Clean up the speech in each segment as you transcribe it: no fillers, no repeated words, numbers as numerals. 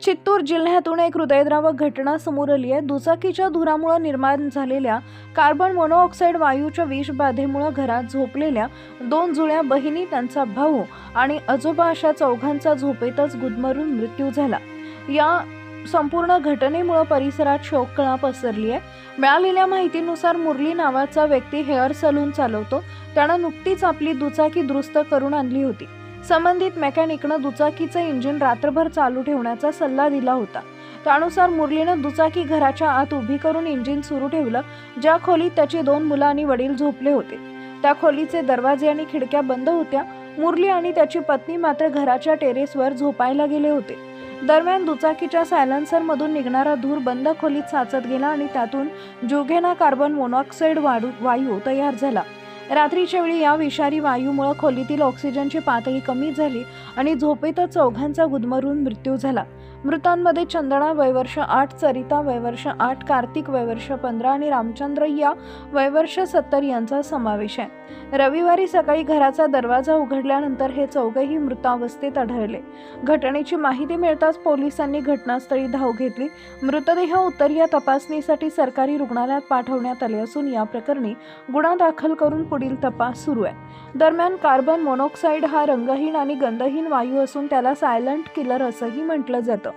चित्तूर जिल्ह्यातून एक हृदयद्रावक घटना समोर आली आहे। दुचाकीच्या धुरामुळे निर्माण झालेल्या कार्बन मोनोऑक्साईड वायूच्या विषबाधेमुळे घरात झोपलेल्या दोन जुळ्या बहिणी, त्यांचा भाऊ आणि आजोबा अशा चौघांचा झोपेतच गुदमरून मृत्यू झाला। या संपूर्ण घटनेमुळे परिसरात शोककळा पसरली आहे। मिळालेल्या माहितीनुसार मुरली नावाचा व्यक्ती हेअर सलून चालवतो। त्यानं नुकतीच आपली दुचाकी दुरुस्त करून आणली होती। संबंधित मेकॅनिकनं दुचाकीचं इंजिन रात्रभर चालू ठेवण्याचा सल्ला दिला होता। त्यानुसार मुरलीनं दुचाकी घराच्या आत उभी करून इंजिन सुरू ठेवलं, ज्या खोलीत त्याची दोन मुलं आणि वडील झोपले होते। त्या खोलीचे दरवाजे आणि खिडक्या बंद होत्या। मुरली आणि त्याची पत्नी मात्र घराच्या टेरेसवर झोपायला गेले होते। दरम्यान दुचाकीच्या सायलेन्सरमधून निघणारा धूर बंद खोलीत साचत गेला आणि त्यातून जीवघेणा कार्बन मोनॉक्साईड वायू तयार झाला। रात्रीच्या वेळी या विषारी वायूमुळे खोलीतील ऑक्सिजनची पातळी कमी झाली आणि झोपेतच चौघांचा गुदमरून मृत्यू झाला। मृतांमध्ये चंदना वय वर्ष 8, सरिता वय वर्ष 8, कार्तिक वय वर्ष 15 आणि रामचंद्र या वय वर्ष 70 यांचा समावेश आहे। रविवारी सकाळी घराचा दरवाजा उघडल्यानंतर हे चौघेही मृतावस्थेत आढळले। घटनेची माहिती मिळताच पोलिसांनी घटनास्थळी धाव घेतली। मृतदेह उत्तरीय तपासणीसाठी सरकारी रुग्णालयात पाठवण्यात आले असून या प्रकरणी गुन्हा दाखल करून पुढील तपास सुरू आहे। दरम्यान कार्बन मोनॉक्साईड हा रंगहीन आणि गंधहीन वायू असून त्याला सायलेंट किलर असंही म्हटलं जातं।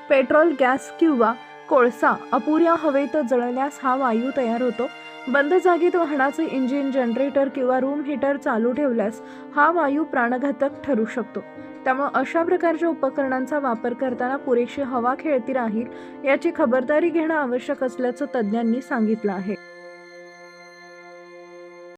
पेट्रोल, गॅस किंवा कोळसा अपुऱ्या हवेत जळल्यास हा वायू तयार होतो। बंद जागेत वाहनाचे इंजिन, जनरेटर किंवा रूम हीटर चालू ठेवल्यास हा वायू प्राणघातक ठरू शकतो। त्यामुळे अशा प्रकारच्या उपकरणांचा वापर करताना पुरेशी हवा खेळती राहील याची खबरदारी घेणं आवश्यक असल्याचं तज्ज्ञांनी सांगितलं आहे।